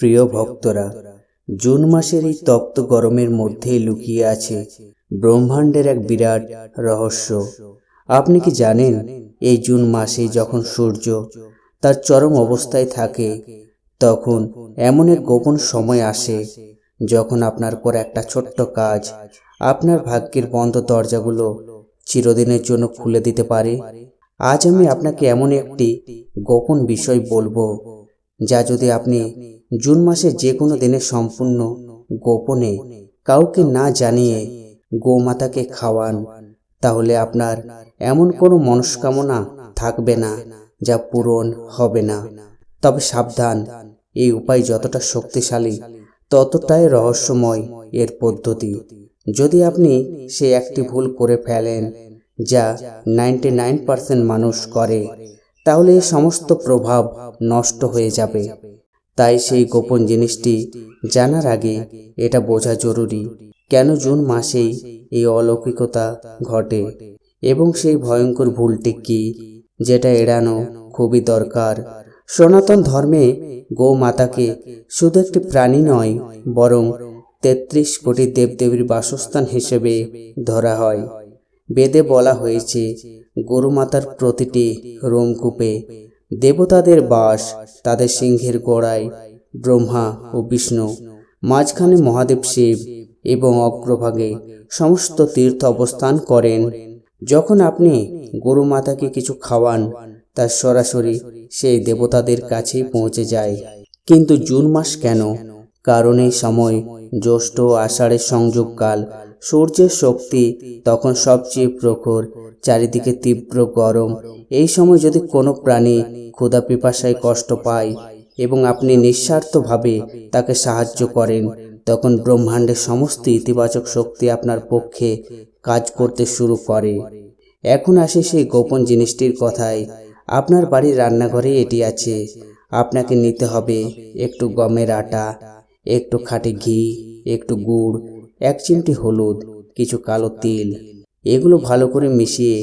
প্রিয় ভক্তরা, জুন মাসের এই তপ্ত গরমের মধ্যেই লুকিয়ে আছে ব্রহ্মাণ্ডের এক বিরাট রহস্য। আপনি কি জানেন, এই জুন মাসে যখন সূর্য তার চরম অবস্থায় থাকে, তখন এমন এক গোপন সময় আসে যখন আপনার পর একটা ছোট্ট কাজ আপনার ভাগ্যের বন্ধ দরজাগুলো চিরদিনের জন্য খুলে দিতে পারে। আজ আমি আপনাকে এমন একটি গোপন বিষয় বলবো, যা যদি আপনি জুন মাসে যে কোনো দিনে সম্পূর্ণ গোপনে কাউকে না জানিয়ে গোমাতাকে খাওয়ান, তাহলে আপনার এমন কোনো মনস্কামনা থাকবে না যা পূরণ হবে না। তবে সাবধান, এই উপায় যতটা শক্তিশালী ততটাই রহস্যময় এর পদ্ধতি। যদি আপনি সে একটি ভুল করে ফেলেন, যা 99% মানুষ করে, তাহলে এই সমস্ত প্রভাব নষ্ট হয়ে যাবে। তাই সেই গোপন জিনিসটি জানার আগে এটা বোঝা জরুরি, কেন জুন মাসেই এই অলৌকিকতা ঘটে এবং সেই ভয়ঙ্কর ভুলটি কি, যেটা এড়ানো খুবই দরকার। সনাতন ধর্মে গোমাতাকে শুধু একটি প্রাণী নয়, বরং 33 কোটি দেবদেবীর বাসস্থান হিসেবে ধরা হয়। বেদে বলা হয়েছে, গরুমাতার প্রতিটি রোমকূপে দেবতাদের বাস, তাদের সিংহের গোড়ায় ব্রহ্মা ও বিষ্ণু, মাঝখানে মহাদেব শিব এবং অগ্রভাগে সমস্ত তীর্থ অবস্থান করেন। যখন আপনি গরুমাতাকে কিছু খাওয়ান, তা সরাসরি সেই দেবতাদের কাছেই পৌঁছে যায়। কিন্তু জুন মাস কেন? কারণ এই সময় জ্যৈষ্ঠ ও আষাঢ়ের সংযোগকাল, সূর্যের শক্তি তখন সবচেয়ে প্রখর, চারিদিকে তীব্র গরম। এই সময় যদি কোনো প্রাণী ক্ষুধা পিপাসায় কষ্ট পায় এবং আপনি নিঃস্বার্থভাবে তাকে সাহায্য করেন, তখন ব্রহ্মাণ্ডের সমস্ত ইতিবাচক শক্তি আপনার পক্ষে কাজ করতে শুরু করে। এখন আসে সেই গোপন জিনিসটির কথায়। আপনার বাড়ির রান্নাঘরে এটি আছে। আপনাকে নিতে হবে একটু গমের আটা, একটু খাঁটি ঘি, একটু গুড়, 1 চিমটি হলুদ, কিছু কালো তিল। এগুলো ভালো করে মিশিয়ে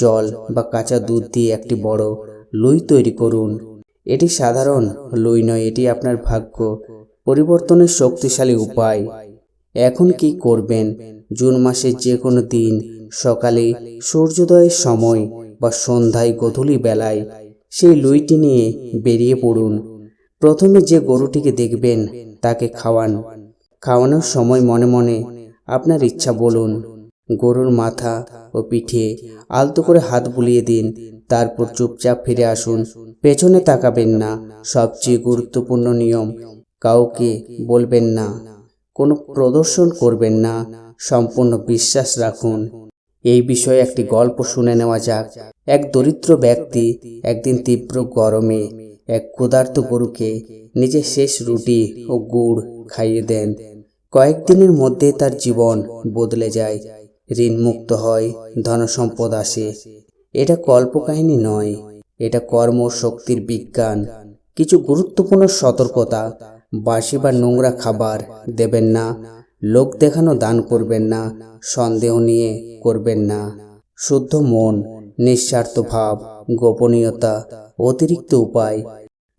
জল বা কাঁচা দুধ দিয়ে একটি বড় লুই তৈরি করুন। এটি সাধারণ লুই নয়, এটি আপনার ভাগ্য পরিবর্তনের শক্তিশালী উপায়। এখন কি করবেন? জুন মাসের যে কোনো দিন সকালে সূর্যোদয়ের সময় বা সন্ধ্যায় গোধূলি বেলায় সেই লুইটি নিয়ে বেরিয়ে পড়ুন। প্রথমে যে গরুটিকে দেখবেন তাকে খাওয়ান। খাওয়ানোর সময় মনে মনে আপনার ইচ্ছা বলুন। গরুর মাথা ও পিঠে আলতো করে হাত বুলিয়ে দিন। তারপর চুপচাপ ফিরে আসুন, পেছনে তাকাবেন না। সবচেয়ে গুরুত্বপূর্ণ নিয়ম, কাউকে বলবেন না, কোনো প্রদর্শন করবেন না, সম্পূর্ণ বিশ্বাস রাখুন। এই বিষয়ে একটি গল্প শুনে নেওয়া যাক। এক দরিদ্র ব্যক্তি একদিন তীব্র গরমে এক ক্ষুধার্ত গরুকে নিজের শেষ রুটি ও গুড় খাইয়ে দেন। কয়েকদিনের মধ্যে তার জীবন বদলে যায়। ঋণ মুক্ত হয়, ধনসম্পদ আসে। এটা কল্পকাহিনী নয়, এটা কর্মশক্তির বিজ্ঞান। কিছু গুরুত্বপূর্ণ সতর্কতা: বাসি বা নোংরা খাবার দেবেন না, লোক দেখানো দান করবেন না, সন্দেহ নিয়ে করবেন না। শুদ্ধ মন, নিঃস্বার্থ ভাব, গোপনীয়তা, অতিরিক্ত উপায়।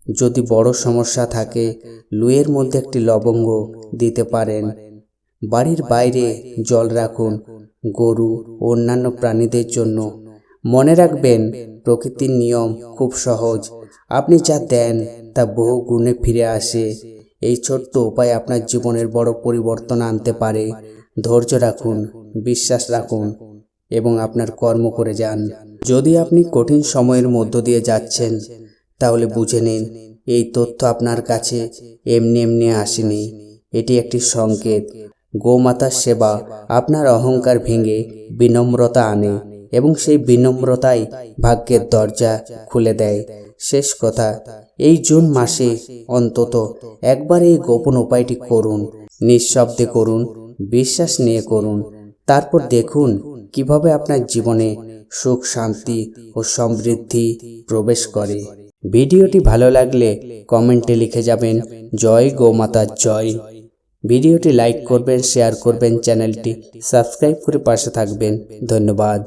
যদি বড় সমস্যা থাকে, লুইয়ের মধ্যে একটি লবঙ্গ দিতে পারেন। বাড়ির বাইরে জল রাখুন, গরু ও অন্যান্য প্রাণীদের জন্য। মনে রাখবেন, প্রকৃতির নিয়ম খুব সহজ। আপনি যা দেন তা বহু গুণে ফিরে আসে। এই ছোট্ট উপায় আপনার জীবনের বড় পরিবর্তন আনতে পারে। ধৈর্য রাখুন, বিশ্বাস রাখুন এবং আপনার কর্ম করে যান। যদি আপনি কঠিন সময়ের মধ্য দিয়ে যাচ্ছেন, তাহলে বুঝে নিন, এই তথ্য আপনার কাছে এমনি এমনি আসেনি। এটি একটি সংকেত। গোমাতার সেবা আপনার অহংকার ভেঙে বিনম্রতা আনে এবং সেই বিনম্রতাই ভাগ্যের দরজা খুলে দেয়। শেষ কথা, এই জুন মাসে অন্তত একবার এই গোপন উপায়টি করুন। নিঃশব্দে করুন, বিশ্বাস নিয়ে করুন। তারপর দেখুন কিভাবে আপনার জীবনে সুখ, শান্তি ও সমৃদ্ধি প্রবেশ করে। ভিডিওটি ভালো লাগলে কমেন্টে লিখে যাবেন, জয় গোমাতা জয়। ভিডিওটি লাইক করবেন, শেয়ার করবেন, চ্যানেলটি সাবস্ক্রাইব করে পাশে থাকবেন। ধন্যবাদ।